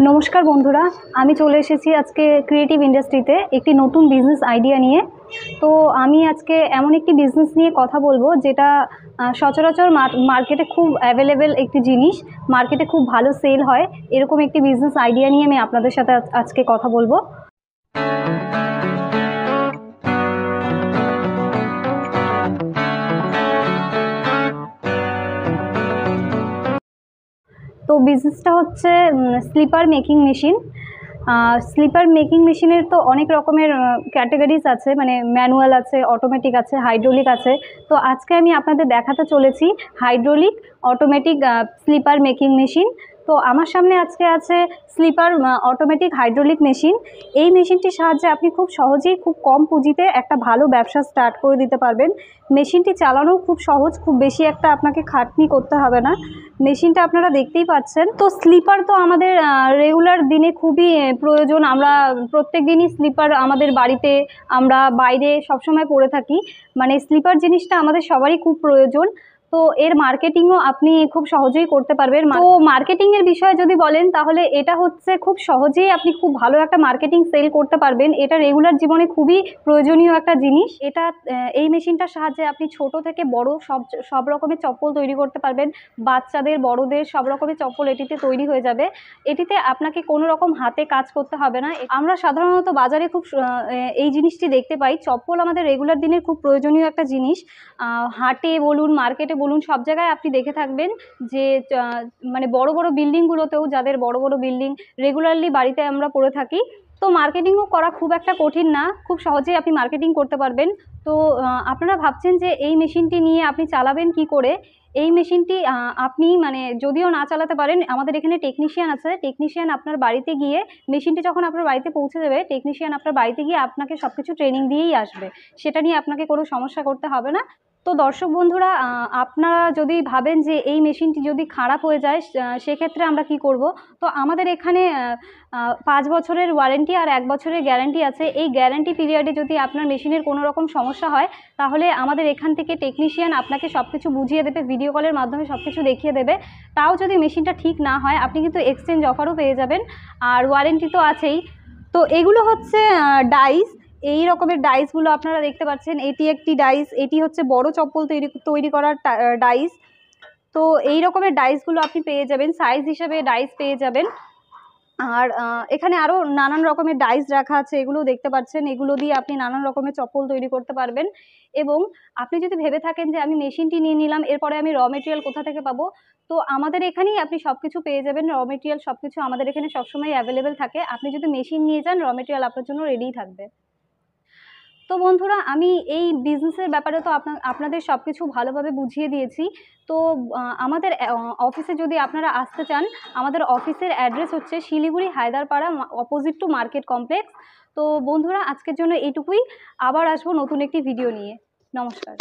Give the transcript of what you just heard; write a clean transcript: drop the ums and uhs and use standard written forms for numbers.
নমস্কার বন্ধুরা, আমি চলে এসেছি আজকে ক্রিয়েটিভ ইন্ডাস্ট্রিতে একটি নতুন বিজনেস আইডিয়া নিয়ে। তো আমি আজকে এমন একটি বিজনেস নিয়ে কথা বলবো যেটা সচরাচর মার্কেটে খুব অ্যাভেলেবেল একটি জিনিস, মার্কেটে খুব ভালো সেল হয়। এরকম একটি বিজনেস আইডিয়া নিয়ে আমি আপনাদের সাথে আজকে কথা বলবো। তো বিজনেসটা হচ্ছে slipper making machine. Slipper making মেশিনের তো অনেক রকমের ক্যাটাগরিজ আছে, মানে ম্যানুয়াল আছে, অটোমেটিক আছে, হাইড্রোলিক আছে। তো আজকে আমি আপনাদের দেখাতে চলেছি hydraulic automatic slipper making machine. তো আমার সামনে আজকে আছে স্লিপার অটোমেটিক হাইড্রোলিক মেশিন। এই মেশিনটির সাহায্যে আপনি খুব সহজেই খুব কম পুঁজিতে একটা ভালো ব্যবসা স্টার্ট করে দিতে পারবেন। মেশিনটি চালানো খুব সহজ, খুব বেশি একটা আপনাকে খাটনি করতে হবে না। মেশিনটা আপনারা দেখতেই পাচ্ছেন। তো স্লিপার তো আমাদের রেগুলার দিনে খুবই প্রয়োজন। আমরা প্রত্যেক দিনই স্লিপার আমাদের বাড়িতে, আমরা বাইরে সবসময় পরে থাকি। মানে স্লিপার জিনিসটা আমাদের সবারই খুব প্রয়োজন। তো এর মার্কেটিংও আপনি খুব সহজেই করতে পারবেন। তো মার্কেটিংয়ের বিষয়ে যদি বলেন, তাহলে এটা হচ্ছে খুব সহজেই আপনি খুব ভালো একটা মার্কেটিং সেল করতে পারবেন। এটা রেগুলার জীবনে খুবই প্রয়োজনীয় একটা জিনিস। এটা এই মেশিনটার সাহায্যে আপনি ছোট থেকে বড় সব রকমের চপ্পল তৈরি করতে পারবেন। বাচ্চাদের, বড়দের সব রকমের চপ্পল এটিতে তৈরি হয়ে যাবে। এটিতে আপনাকে কোনো রকম হাতে কাজ করতে হবে না। আমরা সাধারণত বাজারে খুব এই জিনিসটি দেখতে পাই। চপ্পল আমাদের রেগুলার দিনের খুব প্রয়োজনীয় একটা জিনিস। হাটে বলুন, মার্কেটে বলুন, সব জায়গায় আপনি দেখে থাকবেন যে মানে বড় বড় বিল্ডিংগুলোতেও, যাদের বড় বড় বিল্ডিং, রেগুলারলি বাড়িতে আমরা পরে থাকি। তো মার্কেটিংও করা খুব একটা কঠিন না, খুব সহজেই আপনি মার্কেটিং করতে পারবেন। তো আপনারা ভাবছেন যে এই মেশিনটি নিয়ে আপনি চালাবেন কি করে। এই মেশিনটি আপনি মানে যদিও না চালাতে পারেন, আমাদের এখানে টেকনিশিয়ান আছে। টেকনিশিয়ান আপনার বাড়িতে গিয়ে, মেশিনটি যখন আপনার বাড়িতে পৌঁছে দেবে, টেকনিশিয়ান আপনার বাড়িতে গিয়ে আপনাকে সব কিছু ট্রেনিং দিয়েই আসবে। সেটা নিয়ে আপনাকে কোনো সমস্যা করতে হবে না। তো দর্শক বন্ধুরা, আপনারা যদি ভাবেন যে এই মেশিনটি যদি খারাপ হয়ে যায়, সেক্ষেত্রে আমরা কি করব। তো আমাদের এখানে 5 বছরের ওয়ারেন্টি আর 1 বছরের গ্যারান্টি আছে। এই গ্যারান্টি পিরিয়ডে যদি আপনার মেশিনের কোনো রকম সমস্যা হয়, তাহলে আমাদের এখান থেকে টেকনিশিয়ান আপনাকে সব কিছু বুঝিয়ে দেবে, ভিডিও কলের মাধ্যমে সব কিছু দেখিয়ে দেবে। তাও যদি মেশিনটা ঠিক না হয়, আপনি কিন্তু এক্সচেঞ্জ অফারও পেয়ে যাবেন, আর ওয়ারেন্টি তো আছেই। তো এগুলো হচ্ছে ডাইস। এই রকমের ডাইসগুলো আপনারা দেখতে পাচ্ছেন। এটি একটি ডাইস, এটি হচ্ছে বড় চপ্পল তৈরি করার ডাইস। তো এই রকমের ডাইসগুলো আপনি পেয়ে যাবেন, সাইজ হিসেবে ডাইস পেয়ে যাবেন। আর এখানে আরও নানান রকমের ডাইস রাখা আছে, এগুলো দেখতে পাচ্ছেন। এগুলো দিয়ে আপনি নানান রকমের চপ্পল তৈরি করতে পারবেন। এবং আপনি যদি ভেবে থাকেন যে আমি মেশিনটি নিয়ে নিলাম, এরপরে আমি র মেটেরিয়াল কোথা থেকে পাবো, তো আমাদের এখানেই আপনি সব কিছু পেয়ে যাবেন। র মেটেরিয়াল সব কিছু আমাদের এখানে সবসময় অ্যাভেলেবেল থাকে। আপনি যদি মেশিন নিয়ে যান, র মেটেরিয়াল আপনার জন্য রেডিই থাকবে। তো বন্ধুরা, আমি এই বিজনেসের ব্যাপারে তো আপনাদের সব কিছু ভালোভাবে বুঝিয়ে দিয়েছি। তো আমাদের অফিসে যদি আপনারা আসতে চান, আমাদের অফিসের অ্যাড্রেস হচ্ছে Siliguri Haiderpara, opposite to market complex. তো বন্ধুরা, আজকের জন্য এইটুকুই। আবার আসবো নতুন একটি ভিডিও নিয়ে। নমস্কার।